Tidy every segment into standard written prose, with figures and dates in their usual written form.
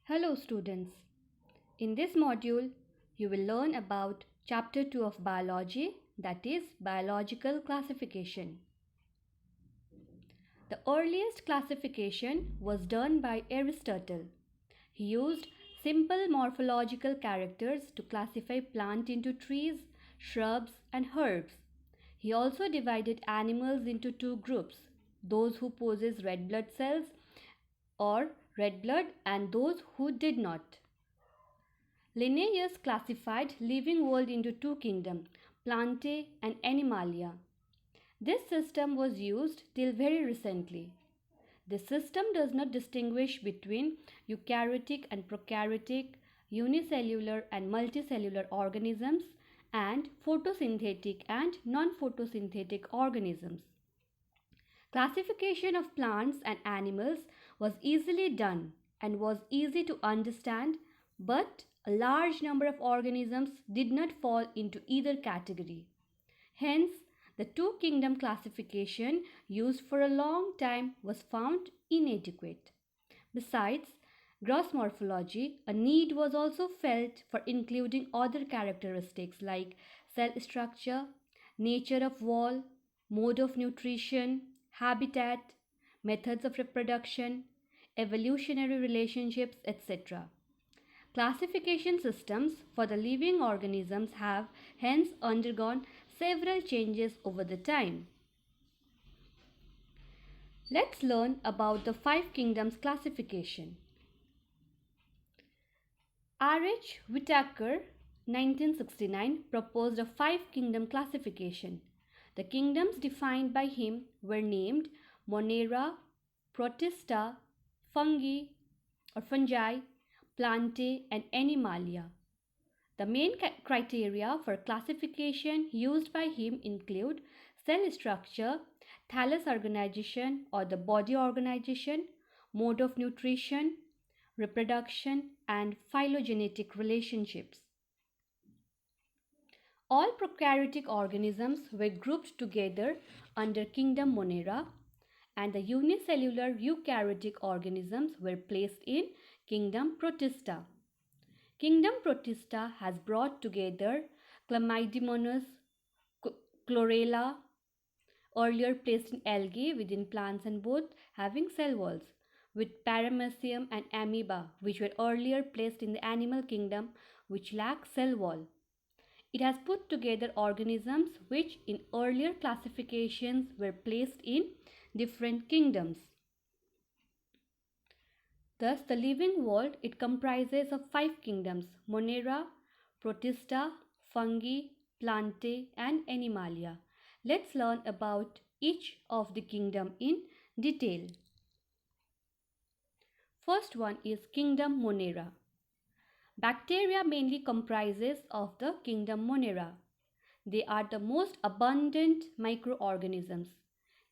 Hello students. In this module, you will learn about chapter 2 of biology, that is biological classification. The earliest classification was done by Aristotle. He used simple morphological characters to classify plants into trees, shrubs, and herbs. He also divided animals into two groups, those who possess red blood cells or red blood and those who did not. Linnaeus classified living world into two kingdoms, Plantae and Animalia. This system was used till very recently. This system does not distinguish between eukaryotic and prokaryotic, unicellular and multicellular organisms, and photosynthetic and non-photosynthetic organisms. Classification of plants and animals was easily done and was easy to understand, but a large number of organisms did not fall into either category. Hence, the two kingdom classification used for a long time was found inadequate. Besides gross morphology, a need was also felt for including other characteristics like cell structure, nature of wall, mode of nutrition, habitat, methods of reproduction, evolutionary relationships, etc. Classification systems for the living organisms have hence undergone several changes over the time. Let's learn about the five kingdoms classification. R.H. Whitaker, 1969, proposed a five kingdom classification. The kingdoms defined by him were named Monera, Protista, fungi, Plantae, and Animalia. The main criteria for classification used by him include cell structure, thallus organization or the body organization, mode of nutrition, reproduction, and phylogenetic relationships. All prokaryotic organisms were grouped together under kingdom Monera, and the unicellular eukaryotic organisms were placed in kingdom Protista. Kingdom Protista has brought together Chlamydomonas, Chlorella, earlier placed in algae within plants and both having cell walls, with Paramecium and Amoeba, which were earlier placed in the animal kingdom which lack cell wall. It has put together organisms which in earlier classifications were placed in different kingdoms. Thus, the living world, it comprises of five kingdoms: Monera, Protista, fungi, Plantae, and Animalia. Let's learn about each of the kingdom in detail. First one is kingdom Monera. Bacteria mainly comprises of the kingdom Monera. They are the most abundant microorganisms.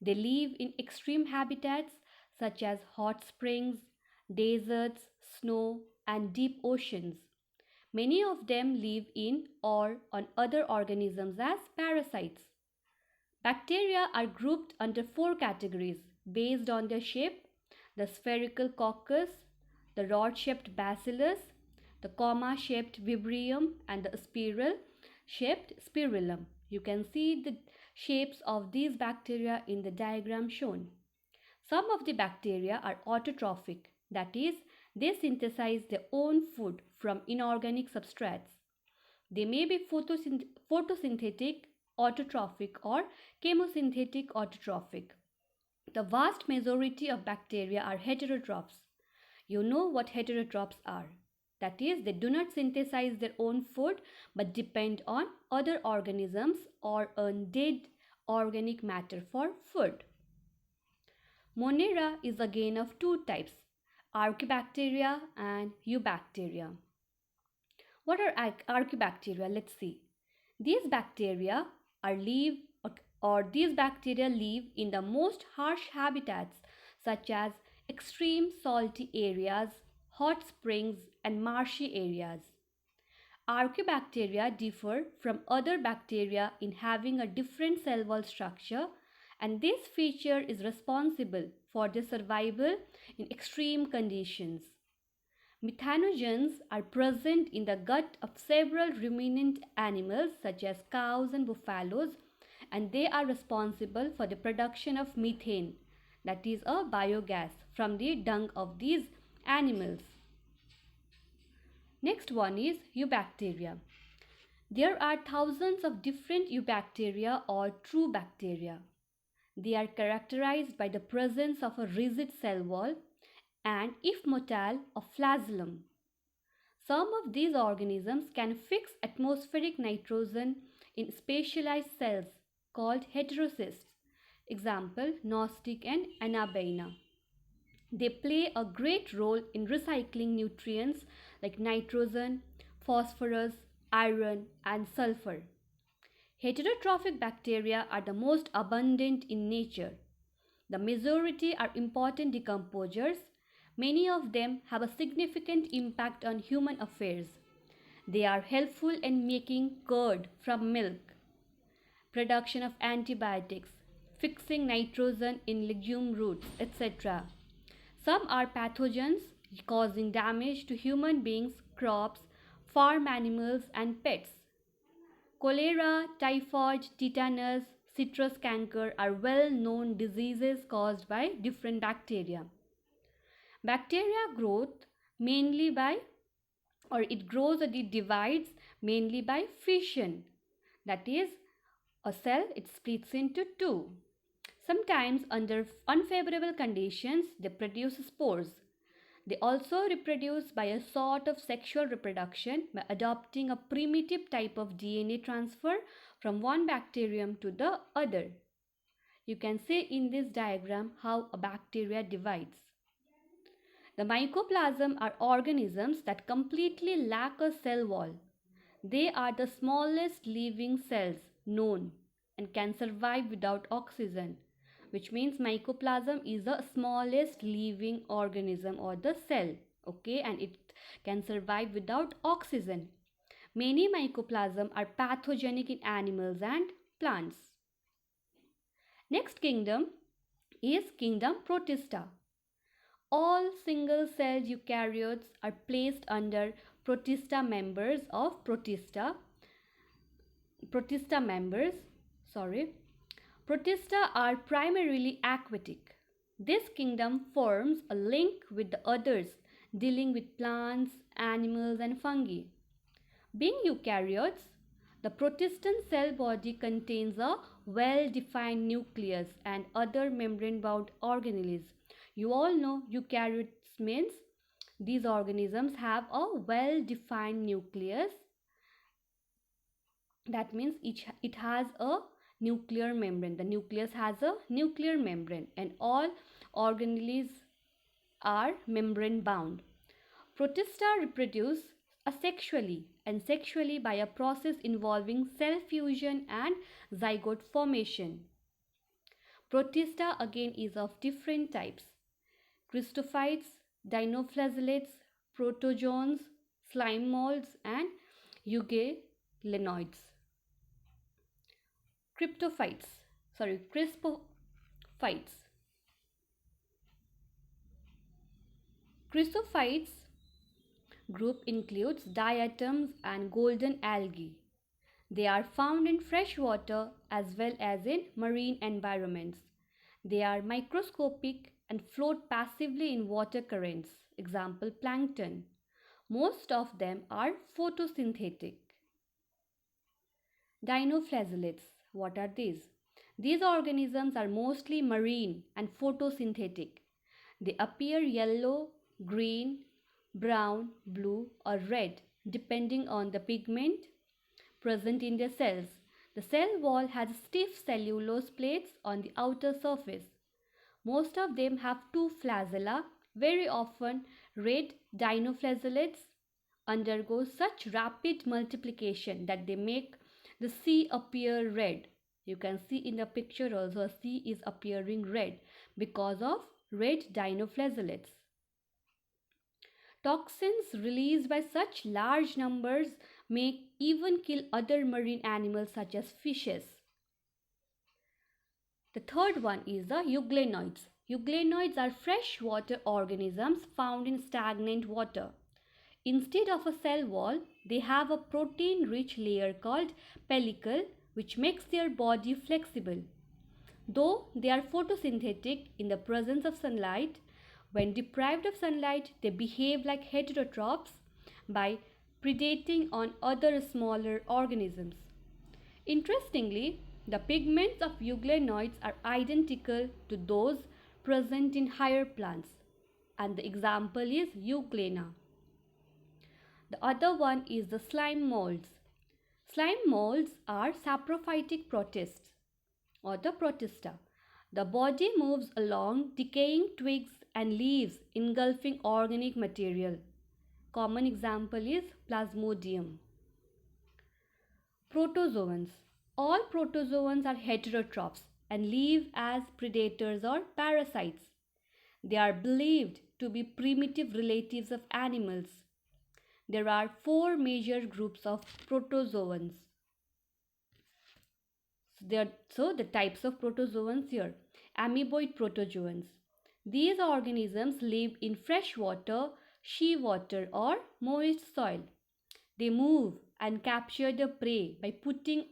They live in extreme habitats such as hot springs, deserts, snow, and deep oceans. Many of them live in or on other organisms as parasites. Bacteria are grouped under four categories based on their shape: the spherical coccus, the rod-shaped bacillus, the comma-shaped vibrio, and the spiral-shaped spirillum. You can see the shapes of these bacteria in the diagram shown. Some of the bacteria are autotrophic, that is, they synthesize their own food from inorganic substrates. They may be photosynthetic autotrophic or chemosynthetic autotrophic. The vast majority of bacteria are heterotrophs. You know what heterotrophs are. That is, they do not synthesize their own food but depend on other organisms or on dead organic matter for food. Monera is again of two types, Archaebacteria and Eubacteria. What are Archaebacteria? Let's see. These bacteria live in the most harsh habitats such as extreme salty areas, hot springs, and marshy areas. Archaebacteria differ from other bacteria in having a different cell wall structure, and this feature is responsible for their survival in extreme conditions. Methanogens are present in the gut of several ruminant animals such as cows and buffaloes, and they are responsible for the production of methane, that is a biogas, from the dung of these animals. Next one is eubacteria. There are thousands of different eubacteria or true bacteria. They are characterized by the presence of a rigid cell wall and, if motile, a flagellum. Some of these organisms can fix atmospheric nitrogen in specialized cells called heterocysts. Example, Nostoc and Anabaena. They play a great role in recycling nutrients like nitrogen, phosphorus, iron, and sulfur. Heterotrophic bacteria are the most abundant in nature. The majority are important decomposers. Many of them have a significant impact on human affairs. They are helpful in making curd from milk, production of antibiotics, fixing nitrogen in legume roots, etc. Some are pathogens causing damage to human beings, crops, farm animals, and pets. Cholera, typhoid, tetanus, citrus canker are well known diseases caused by different bacteria. Bacteria growth mainly by or it grows or it divides mainly by fission. That is, a cell it splits into two. Sometimes under unfavorable conditions they produce spores. They also reproduce by a sort of sexual reproduction by adopting a primitive type of DNA transfer from one bacterium to the other. You can see in this diagram how a bacteria divides. The mycoplasm are organisms that completely lack a cell wall. They are the smallest living cells known and can survive without oxygen, which means mycoplasm is the smallest living organism or the cell, okay, and it can survive without oxygen. Many mycoplasm are pathogenic in animals and plants. Next kingdom is kingdom Protista. All single-celled eukaryotes are placed under Protista members of Protista members. Protista are primarily aquatic. This kingdom forms a link with the others dealing with plants, animals, and fungi. Being eukaryotes, the Protistan cell body contains a well-defined nucleus and other membrane-bound organelles. You all know eukaryotes means these organisms have a well-defined nucleus. That means it has a nuclear membrane. The nucleus has a nuclear membrane and all organelles are membrane bound. Protista reproduce asexually and sexually by a process involving cell fusion and zygote formation. Protista again is of different types: Christophytes, dinoflagellates, protozoans, slime molds, and euglenoids. Crispophytes. Chrysophytes group includes diatoms and golden algae. They are found in fresh water as well as in marine environments. They are microscopic and float passively in water currents. Example, plankton. Most of them are photosynthetic. Dinoflagellates. What are these? These organisms are mostly marine and photosynthetic. They appear yellow, green, brown, blue, or red depending on the pigment present in their cells. The cell wall has stiff cellulose plates on the outer surface. Most of them have two flagella. Very often, red dinoflagellates undergo such rapid multiplication that they make the sea appear red. You can see in the picture also a sea is appearing red because of red dinoflagellates. Toxins released by such large numbers may even kill other marine animals such as fishes. The third one is the euglenoids. Euglenoids are freshwater organisms found in stagnant water. Instead of a cell wall, they have a protein-rich layer called pellicle, which makes their body flexible. Though they are photosynthetic in the presence of sunlight, when deprived of sunlight, they behave like heterotrophs by predating on other smaller organisms. Interestingly, the pigments of euglenoids are identical to those present in higher plants, and the example is euglena. The other one is the slime molds. Slime molds are saprophytic protists or the protista. The body moves along decaying twigs and leaves engulfing organic material. Common example is Plasmodium. Protozoans. All protozoans are heterotrophs and live as predators or parasites. They are believed to be primitive relatives of animals. There are four major groups of protozoans. So the types of protozoans here. Amoeboid protozoans. These organisms live in fresh water, seawater or moist soil. They move and capture the prey by putting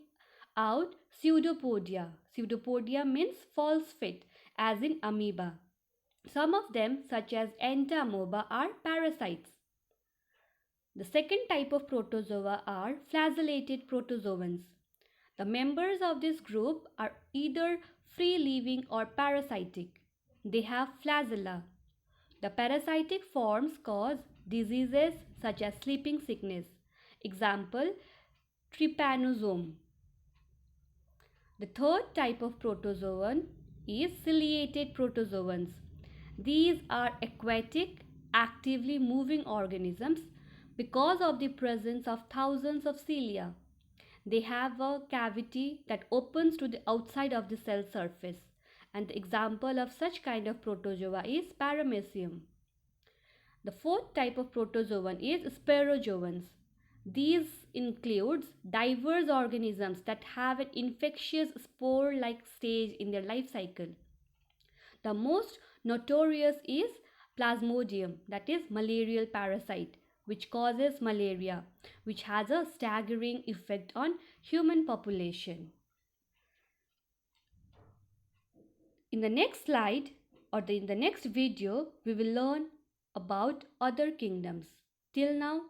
out pseudopodia. Pseudopodia means false fit, as in amoeba. Some of them, such as entamoeba, are parasites. The second type of protozoa are flagellated protozoans. The members of this group are either free-living or parasitic. They have flagella. The parasitic forms cause diseases such as sleeping sickness. Example, trypanosome. The third type of protozoan is ciliated protozoans. These are aquatic, actively moving organisms because of the presence of thousands of cilia. They have a cavity that opens to the outside of the cell surface, and the example of such kind of protozoa is Paramecium. The fourth type of protozoan is spirozoans. These includes diverse organisms that have an infectious spore-like stage in their life cycle. The most notorious is Plasmodium, that is malarial parasite, which causes malaria, which has a staggering effect on human population. In the next slide in the next video, we will learn about other kingdoms. Till now,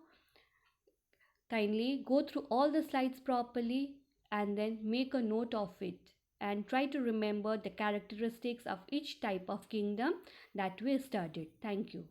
kindly go through all the slides properly and then make a note of it and try to remember the characteristics of each type of kingdom that we studied. Thank you.